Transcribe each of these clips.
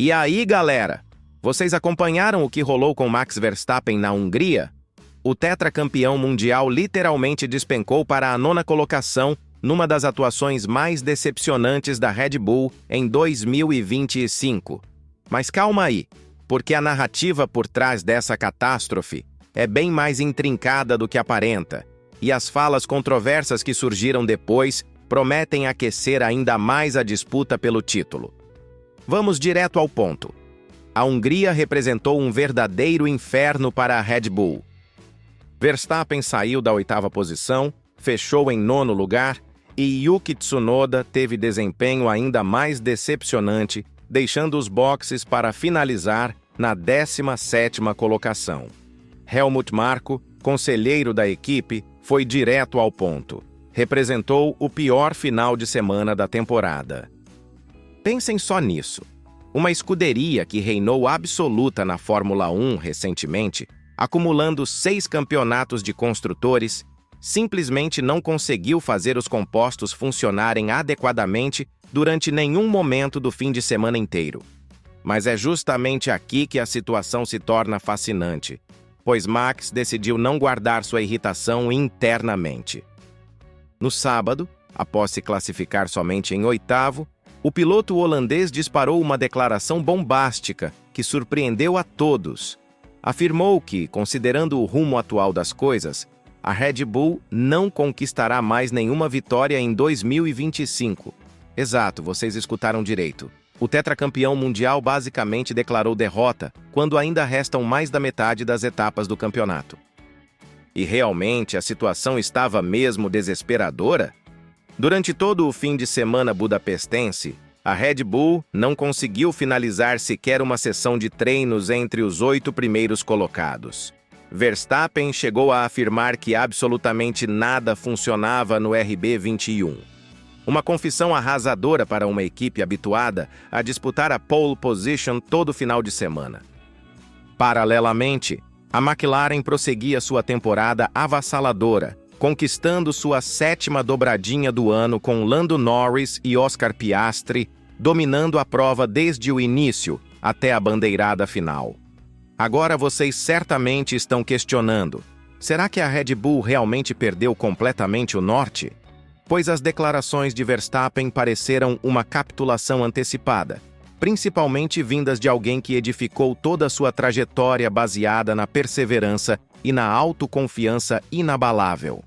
E aí, galera? Vocês acompanharam o que rolou com Max Verstappen na Hungria? O tetracampeão mundial literalmente despencou para a 9ª colocação numa das atuações mais decepcionantes da Red Bull em 2025. Mas calma aí, porque a narrativa por trás dessa catástrofe é bem mais intrincada do que aparenta, e as falas controversas que surgiram depois prometem aquecer ainda mais a disputa pelo título. Vamos direto ao ponto. A Hungria representou um verdadeiro inferno para a Red Bull. Verstappen saiu da 8ª posição, fechou em 9º lugar, e Yuki Tsunoda teve desempenho ainda mais decepcionante, deixando os boxes para finalizar na 17ª colocação. Helmut Marko, conselheiro da equipe, foi direto ao ponto. Representou o pior final de semana da temporada. Pensem só nisso. Uma escuderia que reinou absoluta na Fórmula 1 recentemente, acumulando 6 campeonatos de construtores, simplesmente não conseguiu fazer os compostos funcionarem adequadamente durante nenhum momento do fim de semana inteiro. Mas é justamente aqui que a situação se torna fascinante, pois Max decidiu não guardar sua irritação internamente. No sábado, após se classificar somente em 8º, o piloto holandês disparou uma declaração bombástica que surpreendeu a todos. Afirmou que, considerando o rumo atual das coisas, a Red Bull não conquistará mais nenhuma vitória em 2025. Exato, vocês escutaram direito. O tetracampeão mundial basicamente declarou derrota quando ainda restam mais da metade das etapas do campeonato. E realmente a situação estava mesmo desesperadora? Durante todo o fim de semana budapestense, a Red Bull não conseguiu finalizar sequer uma sessão de treinos entre os 8 primeiros colocados. Verstappen chegou a afirmar que absolutamente nada funcionava no RB21. Uma confissão arrasadora para uma equipe habituada a disputar a pole position todo final de semana. Paralelamente, a McLaren prosseguia sua temporada avassaladora, conquistando sua 7ª dobradinha do ano com Lando Norris e Oscar Piastri, dominando a prova desde o início até a bandeirada final. Agora vocês certamente estão questionando: será que a Red Bull realmente perdeu completamente o norte? Pois as declarações de Verstappen pareceram uma capitulação antecipada, principalmente vindas de alguém que edificou toda a sua trajetória baseada na perseverança e na autoconfiança inabalável.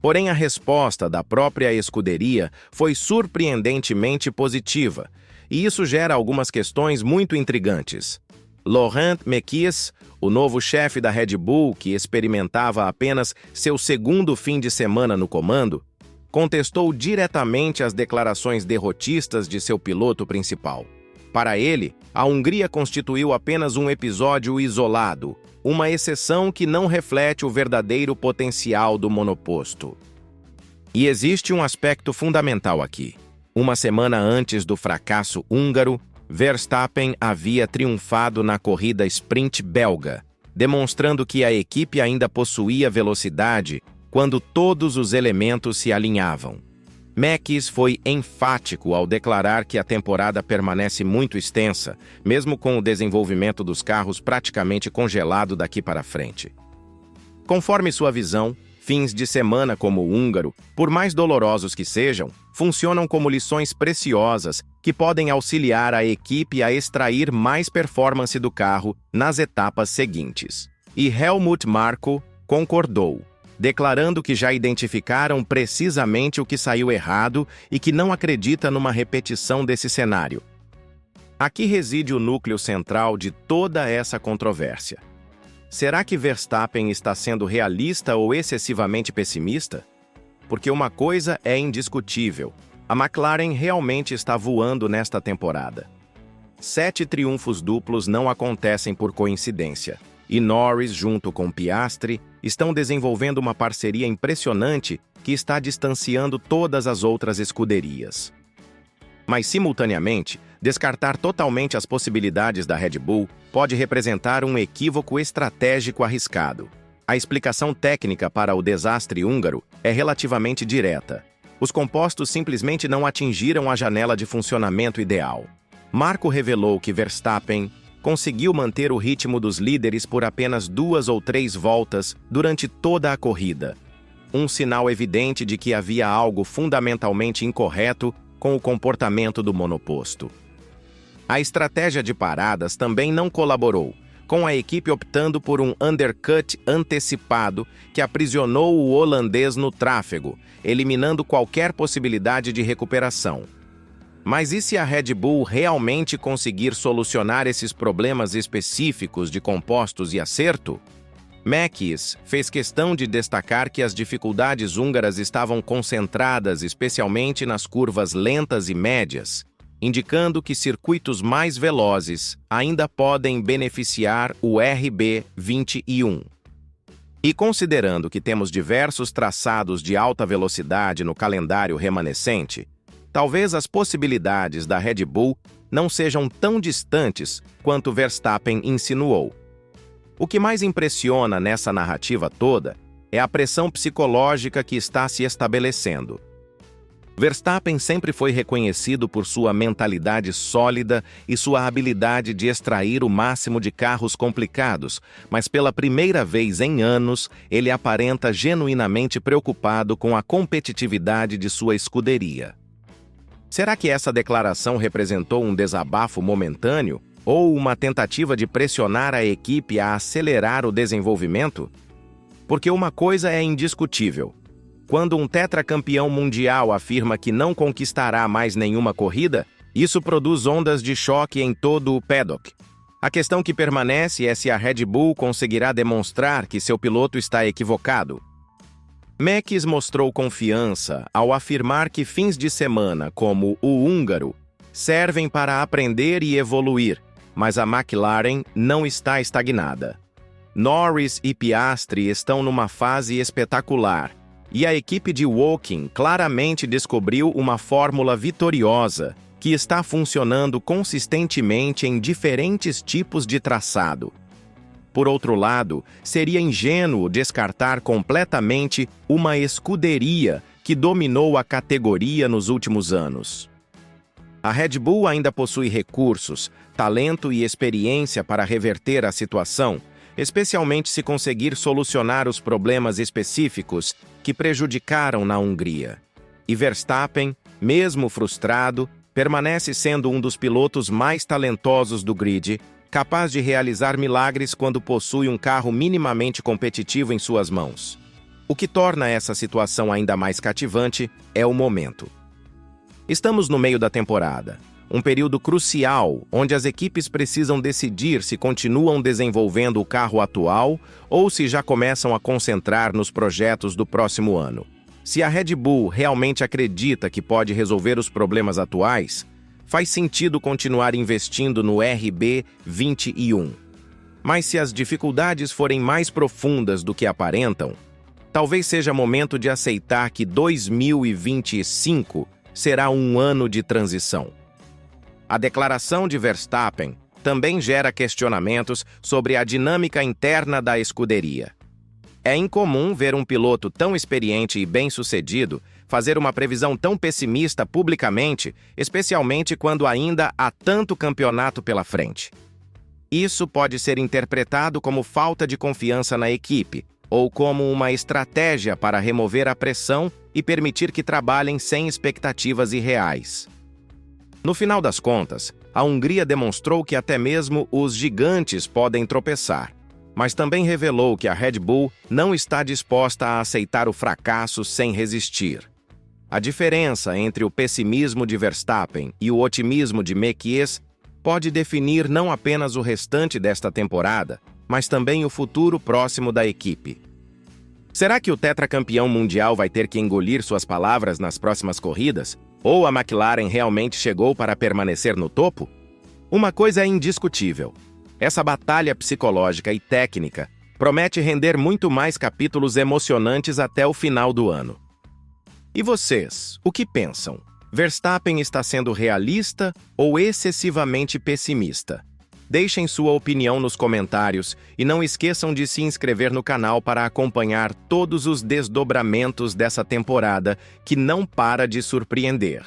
Porém, a resposta da própria escuderia foi surpreendentemente positiva, e isso gera algumas questões muito intrigantes. Laurent Mekies, o novo chefe da Red Bull, que experimentava apenas seu 2º fim de semana no comando, contestou diretamente as declarações derrotistas de seu piloto principal. Para ele, a Hungria constituiu apenas um episódio isolado, uma exceção que não reflete o verdadeiro potencial do monoposto. E existe um aspecto fundamental aqui. Uma semana antes do fracasso húngaro, Verstappen havia triunfado na corrida sprint belga, demonstrando que a equipe ainda possuía velocidade quando todos os elementos se alinhavam. Mekies foi enfático ao declarar que a temporada permanece muito extensa, mesmo com o desenvolvimento dos carros praticamente congelado daqui para frente. Conforme sua visão, fins de semana como o húngaro, por mais dolorosos que sejam, funcionam como lições preciosas que podem auxiliar a equipe a extrair mais performance do carro nas etapas seguintes. E Helmut Marko concordou, declarando que já identificaram precisamente o que saiu errado e que não acredita numa repetição desse cenário. Aqui reside o núcleo central de toda essa controvérsia. Será que Verstappen está sendo realista ou excessivamente pessimista? Porque uma coisa é indiscutível: a McLaren realmente está voando nesta temporada. 7 triunfos duplos não acontecem por coincidência. E Norris, junto com Piastri, estão desenvolvendo uma parceria impressionante que está distanciando todas as outras escuderias. Mas, simultaneamente, descartar totalmente as possibilidades da Red Bull pode representar um equívoco estratégico arriscado. A explicação técnica para o desastre húngaro é relativamente direta. Os compostos simplesmente não atingiram a janela de funcionamento ideal. Marco revelou que Verstappen conseguiu manter o ritmo dos líderes por apenas 2 ou 3 voltas durante toda a corrida. Um sinal evidente de que havia algo fundamentalmente incorreto com o comportamento do monoposto. A estratégia de paradas também não colaborou, com a equipe optando por um undercut antecipado que aprisionou o holandês no tráfego, eliminando qualquer possibilidade de recuperação. Mas e se a Red Bull realmente conseguir solucionar esses problemas específicos de compostos e acerto? Mekies fez questão de destacar que as dificuldades húngaras estavam concentradas especialmente nas curvas lentas e médias, indicando que circuitos mais velozes ainda podem beneficiar o RB21. E considerando que temos diversos traçados de alta velocidade no calendário remanescente, talvez as possibilidades da Red Bull não sejam tão distantes quanto Verstappen insinuou. O que mais impressiona nessa narrativa toda é a pressão psicológica que está se estabelecendo. Verstappen sempre foi reconhecido por sua mentalidade sólida e sua habilidade de extrair o máximo de carros complicados, mas pela primeira vez em anos, ele aparenta genuinamente preocupado com a competitividade de sua escuderia. Será que essa declaração representou um desabafo momentâneo ou uma tentativa de pressionar a equipe a acelerar o desenvolvimento? Porque uma coisa é indiscutível. Quando um tetracampeão mundial afirma que não conquistará mais nenhuma corrida, isso produz ondas de choque em todo o paddock. A questão que permanece é se a Red Bull conseguirá demonstrar que seu piloto está equivocado. Mekies mostrou confiança ao afirmar que fins de semana como o húngaro servem para aprender e evoluir, mas a McLaren não está estagnada. Norris e Piastri estão numa fase espetacular, e a equipe de Woking claramente descobriu uma fórmula vitoriosa que está funcionando consistentemente em diferentes tipos de traçado. Por outro lado, seria ingênuo descartar completamente uma escuderia que dominou a categoria nos últimos anos. A Red Bull ainda possui recursos, talento e experiência para reverter a situação, especialmente se conseguir solucionar os problemas específicos que prejudicaram na Hungria. E Verstappen, mesmo frustrado, permanece sendo um dos pilotos mais talentosos do grid, capaz de realizar milagres quando possui um carro minimamente competitivo em suas mãos. O que torna essa situação ainda mais cativante é o momento. Estamos no meio da temporada, um período crucial onde as equipes precisam decidir se continuam desenvolvendo o carro atual ou se já começam a concentrar nos projetos do próximo ano. Se a Red Bull realmente acredita que pode resolver os problemas atuais, faz sentido continuar investindo no RB21. Mas se as dificuldades forem mais profundas do que aparentam, talvez seja momento de aceitar que 2025 será um ano de transição. A declaração de Verstappen também gera questionamentos sobre a dinâmica interna da escuderia. É incomum ver um piloto tão experiente e bem-sucedido fazer uma previsão tão pessimista publicamente, especialmente quando ainda há tanto campeonato pela frente. Isso pode ser interpretado como falta de confiança na equipe, ou como uma estratégia para remover a pressão e permitir que trabalhem sem expectativas irreais. No final das contas, a Hungria demonstrou que até mesmo os gigantes podem tropeçar, mas também revelou que a Red Bull não está disposta a aceitar o fracasso sem resistir. A diferença entre o pessimismo de Verstappen e o otimismo de Mekies pode definir não apenas o restante desta temporada, mas também o futuro próximo da equipe. Será que o tetracampeão mundial vai ter que engolir suas palavras nas próximas corridas? Ou a McLaren realmente chegou para permanecer no topo? Uma coisa é indiscutível. Essa batalha psicológica e técnica promete render muito mais capítulos emocionantes até o final do ano. E vocês, o que pensam? Verstappen está sendo realista ou excessivamente pessimista? Deixem sua opinião nos comentários e não esqueçam de se inscrever no canal para acompanhar todos os desdobramentos dessa temporada que não para de surpreender.